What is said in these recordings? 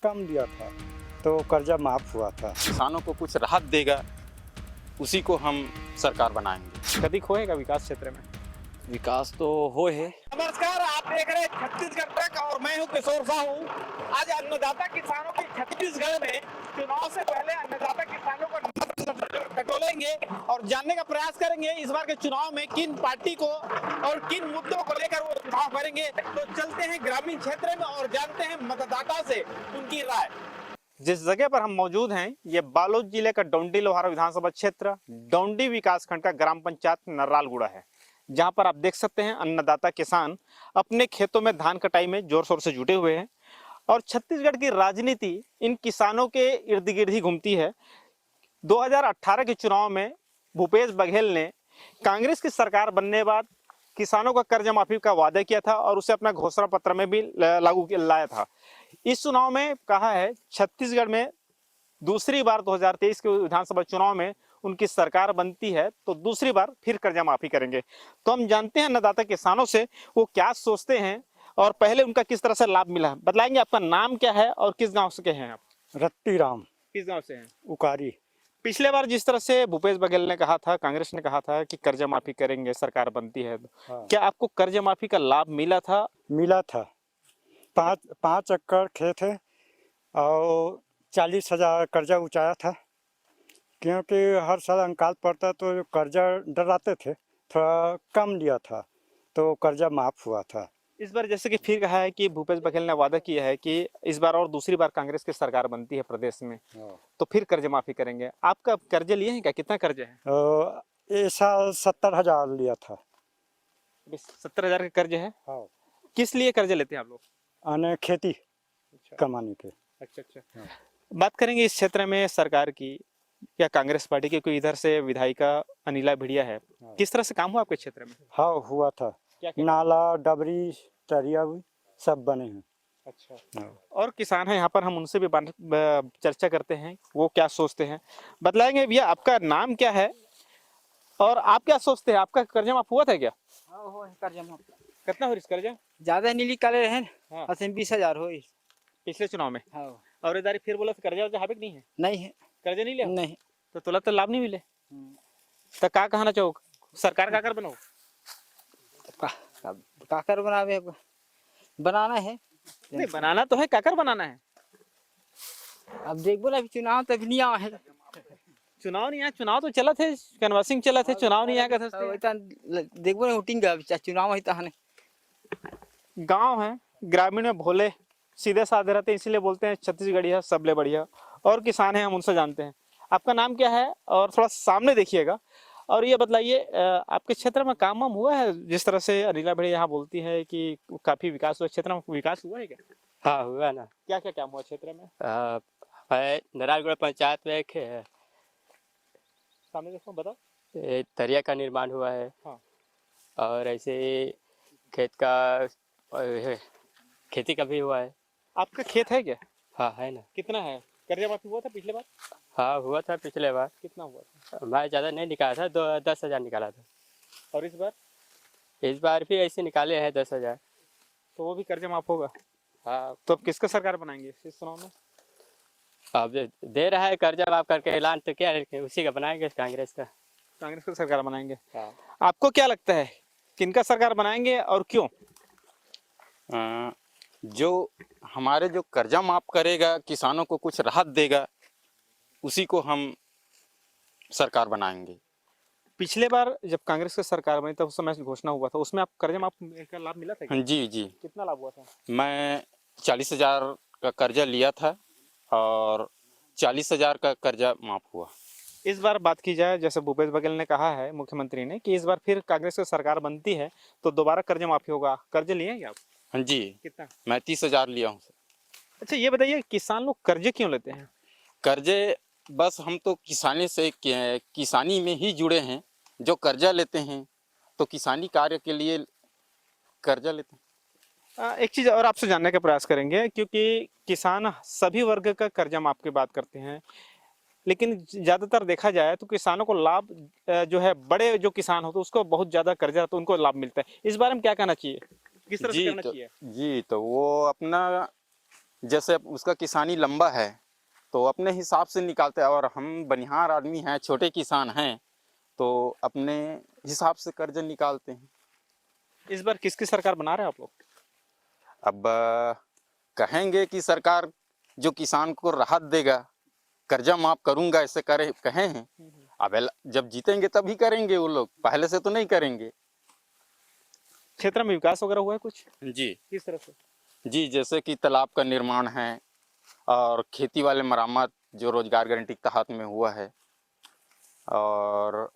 कम दिया था तो कर्जा माफ हुआ था। किसानों को कुछ राहत देगा, उसी को हम सरकार बनाएंगे। कभी होएगा विकास क्षेत्र में? विकास तो हो है। नमस्कार, आप देख रहे हैं छत्तीसगढ़ तक और मैं हूं किशोर साहू। आज अन्नदाता किसानों की छत्तीसगढ़ में चुनाव से पहले अन्नदाता किसानों को टटोलेंगे और जानने का प्रयास करेंगे इस बार के चुनाव में किन पार्टी को और किन मुद्दों को लेकर वो चुनाव करेंगे। तो चलते हैं ग्रामीण क्षेत्र में और जानते हैं मतदाता से उनकी राय। जिस जगह पर हम मौजूद हैं ये बालोद जिले का डोंडी लोहारा विधानसभा क्षेत्र डोंडी विकासखंड का ग्राम पंचायत नर्रालगुड़ा है, जहां पर आप देख सकते हैं अन्नदाता किसान अपने खेतों में धान कटाई में जोर शोर से जुटे हुए हैं। और छत्तीसगढ़ की राजनीति इन किसानों के इर्द गिर्द ही घूमती है। 2018 के चुनाव में भूपेश बघेल ने कांग्रेस की सरकार बनने बाद किसानों का कर्ज माफी का वादा किया था और उसे अपना घोषणा पत्र में भी लागू लाया था। इस चुनाव में कहा है छत्तीसगढ़ में दूसरी बार 2023 के विधानसभा चुनाव में उनकी सरकार बनती है तो दूसरी बार फिर कर्जा माफी करेंगे। तो हम जानते हैं अन्नदाता किसानों से वो क्या सोचते हैं और पहले उनका किस तरह से लाभ मिला। बतलाएंगे आपका नाम क्या है और किस गांव से हैं आप? रत्ती राम किस गांव से हैं? उकारी। पिछले बार जिस तरह से भूपेश बघेल ने कहा था, कांग्रेस ने कहा था कि कर्जा माफी करेंगे सरकार बनती है, हाँ। क्या आपको कर्जा माफी का लाभ मिला था? मिला था। 5 एकड़ खेत है और 40,000 कर्जा उचाया था, क्योंकि हर साल अंकाल पड़ता तो कर्जा डराते थे, थोड़ा कम लिया था तो कर्जा माफ हुआ था। इस बार जैसे कि फिर कहा है कि भूपेश बघेल ने वादा किया है कि इस बार और दूसरी बार कांग्रेस की सरकार बनती है प्रदेश में तो फिर कर्ज माफी करेंगे। आपका कर्जे लिए हैं क्या? कितना कर्जे है? ये साल 70,000 लिया था। 70,000 का कर्ज है। हाँ। किस लिए कर्जे लेते हैं आप लोग? अने खेती कमाने के। अच्छा। बात करेंगे इस क्षेत्र में सरकार की या कांग्रेस पार्टी की। कोई इधर से विधायिका अनिला भिड़िया है, किस तरह से काम हुआ आपके क्षेत्र में? हाँ, हुआ था। क्या नाला, डबरी, तरिया भी सब बने हैं। अच्छा। और किसान हैं यहाँ पर, हम उनसे भी चर्चा करते हैं वो क्या सोचते हैं। बतलाएंगे भैया आपका नाम क्या है और आप क्या सोचते हैं? आपका कर्जा माफ हुआ था क्या? हाँ हो कर्जा माफ। कितना हो कर्जा? ज्यादा नहीं निकाले रहे हाँ। 20,000 हो पिछले चुनाव में। हाँ। और इधर फिर बोला कर्जा वर्जा हाबिक नहीं है? नहीं है। कर्जा नहीं लिया? नहीं। तो तुला तो लाभ नहीं मिले तो क्या कहना चाहो? सरकार का कर बनाओ? काकर बनावे बनाना है। नहीं बनाना तो है, काकर बनाना है। अब देख बोला अभी चुनाव तक नहीं आया है। चुनाव नहीं आया? चुनाव तो चला थे, कन्वर्सिंग चला थे, चुनाव नहीं आया था। देख बोला वोटिंग चुनाव है तहने। गांव है, ग्रामीण में भोले सीधे साधे रहते हैं, इसीलिए बोलते हैं छत्तीसगढ़िया सबले बढ़िया। और किसान हैं, हम उनसे जानते हैं। आपका नाम क्या है और थोड़ा सामने देखिएगा और ये बतलाइए आपके क्षेत्र में काम वाम हुआ है? जिस तरह से अनिला भेड़िया यहाँ बोलती है कि काफी विकास हुआ, क्षेत्र में विकास हुआ है क्या? हाँ हुआ ना। क्या क्या काम हुआ क्षेत्र में? है नर्रालगुड़ा पंचायत में एक सामने देखो, बताओ। तरिया का निर्माण हुआ है। हाँ। और ऐसे खेत का खेती का भी हुआ है। आपका खेत है क्या? हाँ है ना। कितना है? कर्जा माफी हुआ था पिछले बार? हाँ हुआ था पिछले बार। कितना हुआ था? मैं ज़्यादा नहीं निकाला था, 10,000 निकाला था। और इस बार भी ऐसे निकाले हैं 10,000। तो वो भी कर्जा माफ होगा? हाँ। तो अब किसका सरकार बनाएंगे इस चुनाव में? अब दे रहा है कर्जा माफ करके ऐलान, तो क्या है, उसी का बनाएंगे, कांग्रेस का। कांग्रेस का सरकार बनाएंगे। हाँ। आपको क्या लगता है किनका सरकार बनाएंगे और क्यों? जो हमारे जो कर्जा माफ करेगा, किसानों को कुछ राहत देगा, उसी को हम सरकार बनाएंगे। पिछले बार जब कांग्रेस की सरकार बनी तब उस समय घोषणा हुआ था, उसमें आप कर्जा माफ का लाभ मिला था क्या? जी। कितना लाभ हुआ था? मैं 40,000 का कर्जा लिया था और 40,000 का कर्जा माफ हुआ। इस बार बात की जाए, जैसे भूपेश बघेल ने कहा है मुख्यमंत्री ने कि इस बार फिर कांग्रेस की सरकार बनती है तो दोबारा कर्जा माफी होगा। कर्जे लिए हैं क्या आप? हाँ जी। कितना? मैं 30,000 लिया हूँ। अच्छा ये बताइए किसान लोग कर्जे क्यों लेते हैं? कर्जे बस हम तो किसानी में ही जुड़े हैं। जो कर्जा लेते हैं तो किसानी कार्य के लिए कर्जा लेते हैं। एक चीज़ और आपसे जानने का प्रयास करेंगे, क्योंकि किसान सभी वर्ग का कर्जा माफ की बात करते हैं, लेकिन ज़्यादातर देखा जाए तो किसानों को लाभ जो है बड़े जो किसान होते हैं उसको बहुत ज़्यादा कर्जा तो उनको लाभ मिलता है। इस बारे में क्या कहना चाहिए, किस तरह से करना चाहिए? जी तो वो अपना जैसे उसका किसानी लंबा है तो अपने हिसाब से निकालते हैं, और हम बनिहार आदमी हैं, छोटे किसान हैं, तो अपने हिसाब से कर्ज निकालते हैं। इस बार किसकी सरकार बना रहे हैं आप लोग? अब कहेंगे कि सरकार जो किसान को राहत देगा, कर्जा माफ करूंगा, ऐसे करे कहे हैं। अब जब जीतेंगे तभी करेंगे वो लोग, पहले से तो नहीं करेंगे। क्षेत्र में विकास वगैरह हुआ है कुछ? जी किस तरह से? जी, जैसे कि तालाब का निर्माण है और खेती वाले मरम्मत जो रोजगार गारंटी के तहत में हुआ है, और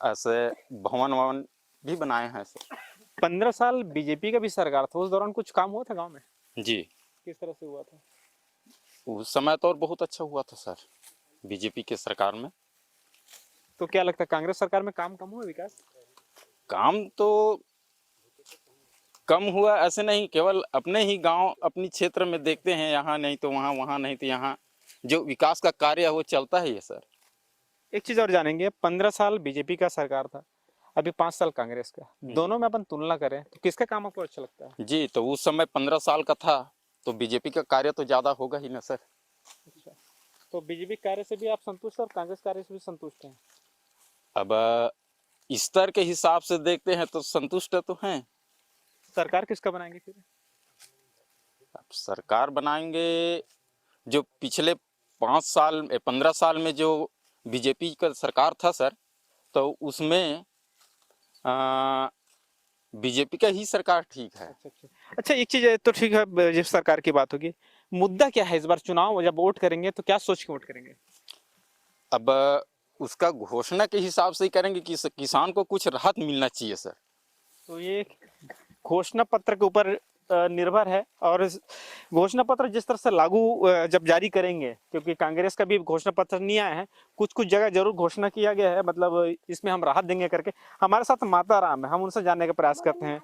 ऐसे भवन ववन भी बनाए हैं सर। 15 साल बीजेपी का भी सरकार था, उस दौरान कुछ काम हुआ था गांव में? जी, किस तरह से हुआ था? उस समय तो और बहुत अच्छा हुआ था सर बीजेपी के सरकार में। तो क्या लगता है कांग्रेस सरकार में काम कम हुआ विकास? काम तो कम हुआ ऐसे नहीं, केवल अपने ही गांव अपनी क्षेत्र में देखते हैं, यहाँ नहीं तो वहाँ, वहाँ नहीं तो यहाँ, जो विकास का कार्य है वो चलता ही है सर। एक चीज और जानेंगे, 15 साल बीजेपी का सरकार था, अभी 5 साल कांग्रेस का, दोनों में अपन तुलना करें तो किसका काम आपको अच्छा लगता है? जी, तो उस समय 15 साल का था तो बीजेपी का कार्य तो ज़्यादा होगा ही ना सर। अच्छा, तो बीजेपी कार्य से भी आप संतुष्ट और कांग्रेस कार्य से भी संतुष्ट हैं? अब स्तर के हिसाब से देखते हैं तो संतुष्ट तो हैं। सरकार किसका बनाएंगे फिर? अब सरकार बनाएंगे जो पिछले 15 साल में जो बीजेपी का सरकार था सर, तो उसमें बीजेपी का ही सरकार ठीक है। अच्छा, एक चीज है तो ठीक है, जिस सरकार की बात होगी, मुद्दा क्या है इस बार चुनाव जब वोट करेंगे तो क्या सोच के वोट करेंगे? अब उसका घोषणा के हिसाब से ही करेंगे कि किसान को कुछ राहत मिलना चाहिए सर। तो ये घोषणा पत्र के ऊपर निर्भर है, और घोषणा पत्र जिस तरह से लागू जब जारी करेंगे, क्योंकि कांग्रेस का भी घोषणा पत्र नहीं आया है, कुछ कुछ जगह जरूर घोषणा किया गया है, मतलब इसमें हम राहत देंगे करके। हमारे साथ माता राम है, हम उनसे जानने का प्रयास करते हैं।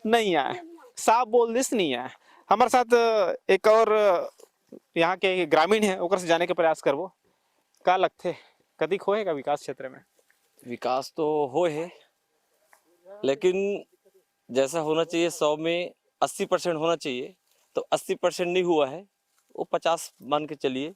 नहीं आए, साफ बोल दिस नहीं आए। हमारे साथ एक और यहाँ के ग्रामीण है, ओकर से जाने का प्रयास करबो। का लगते कदी होएगा विकास क्षेत्र में? विकास तो हो है, लेकिन जैसा होना चाहिए 100 में 80% होना चाहिए, तो 80% नहीं हुआ है, वो 50 मान के चलिए।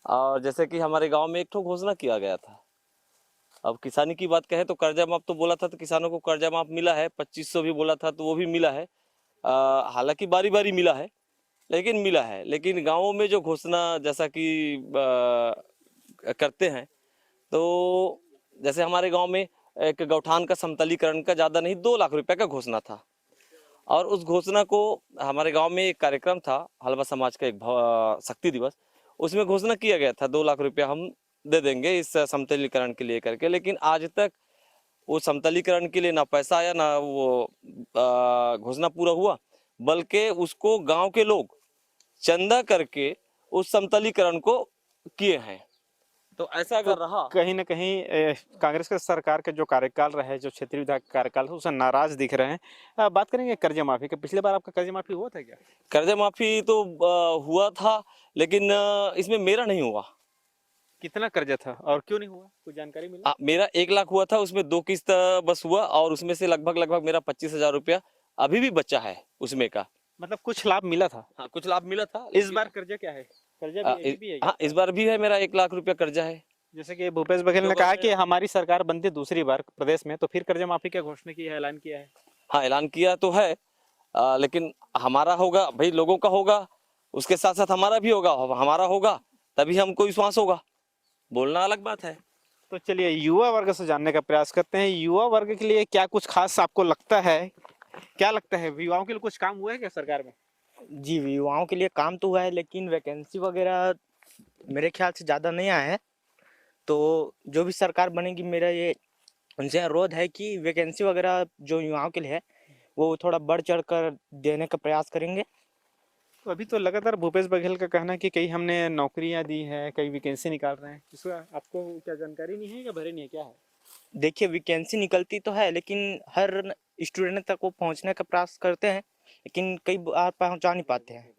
और जैसे कि हमारे गांव में एक ठो घोषणा किया गया था, अब किसानी की बात कहें तो कर्जा माफ तो बोला था, तो किसानों को कर्जा माफ मिला है, 2500 भी बोला था तो वो भी मिला है। हालांकि बारी बारी मिला है, लेकिन मिला है। लेकिन गाँवों में जो घोषणा जैसा कि करते हैं, तो जैसे हमारे गांव में एक गौठान का समतलीकरण का ज़्यादा नहीं 2 लाख रुपए का घोषणा था, और उस घोषणा को हमारे गांव में एक कार्यक्रम था हलवा समाज का, एक शक्ति दिवस, उसमें घोषणा किया गया था 2 लाख रुपया हम दे देंगे इस समतलीकरण के लिए करके। लेकिन आज तक वो समतलीकरण के लिए ना पैसा आया, ना वो घोषणा पूरा हुआ, बल्कि उसको गाँव के लोग चंदा करके उस समतलीकरण को किए हैं। तो ऐसा अगर रहा, कहीं ना कहीं कांग्रेस के सरकार का जो कार्यकाल रहा है, जो क्षेत्रीय विधायक कार्यकाल है, उससे नाराज दिख रहे हैं। बात करेंगे कर्जा माफी की, पिछले बार आपका कर्जा माफी हुआ था क्या? कर्जा माफी तो हुआ था, लेकिन इसमें मेरा नहीं हुआ। कितना कर्जा था और क्यों नहीं हुआ, कुछ जानकारी मिला? मेरा 1 लाख हुआ था, उसमें 2 किस्त बस हुआ, और उसमें से लगभग मेरा 25,000 रुपया अभी भी बचा है उसमें का। मतलब कुछ लाभ मिला था? हाँ, कुछ लाभ मिला था। इस बार कर्जा क्या है? कर्जा भी है क्या? हाँ, इस बार भी है, मेरा 1 लाख रुपया कर्जा है। जैसे कि भूपेश बघेल ने कहा कि हमारी सरकार बनती दूसरी बार प्रदेश में, तो फिर कर्जा माफी की घोषणा की है, ऐलान किया है। हाँ, ऐलान किया तो है, लेकिन हमारा होगा भाई, लोगों का होगा, उसके साथ साथ हमारा भी होगा। हमारा होगा तभी हमको विश्वास होगा, बोलना अलग बात है। तो चलिए युवा वर्ग से जानने का प्रयास करते हैं, युवा वर्ग के लिए क्या कुछ खास आपको लगता है? क्या लगता है, युवाओं के लिए कुछ काम हुआ है क्या सरकार में? जी, युवाओं के लिए काम तो हुआ है, लेकिन वैकेंसी वगैरह मेरे ख्याल से ज़्यादा नहीं आया है। तो जो भी सरकार बनेगी, मेरा ये उनसे अनुरोध है कि वैकेंसी वगैरह जो युवाओं के लिए है वो थोड़ा बढ़ चढ़ कर देने का प्रयास करेंगे। तो अभी तो लगातार भूपेश बघेल का कहना है कि कई हमने नौकरियां दी है, कई वैकेंसी निकाल रहे हैं, इसका आपको क्या जानकारी नहीं है या भरे नहीं है, क्या है? देखिए, वैकेंसी निकलती तो है, लेकिन हर स्टूडेंट तक वो पहुंचने का प्रयास करते हैं, लेकिन कई बार पहुंचा नहीं पाते हैं।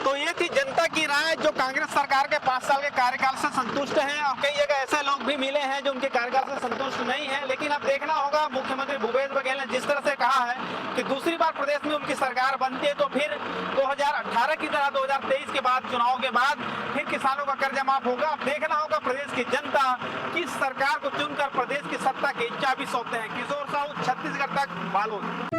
तो तो ये थी जनता की राय जो कांग्रेस सरकार के 5 साल के कार्यकाल से संतुष्ट हैं, और कई जगह ऐसे लोग भी मिले हैं जो उनके कार्यकाल से संतुष्ट नहीं है। लेकिन अब देखना होगा, मुख्यमंत्री भूपेश बघेल ने जिस तरह से कहा है कि दूसरी बार प्रदेश में उनकी सरकार बनती है तो फिर 2018 की तरह 2023 के बाद, चुनाव के बाद फिर किसानों का कर्जा माफ होगा। अब देखना होगा प्रदेश की जनता किस सरकार को चुनकर प्रदेश की सत्ता की चाबी सौंपते हैं। किशोर साहू, छत्तीसगढ़ तक, बालोद।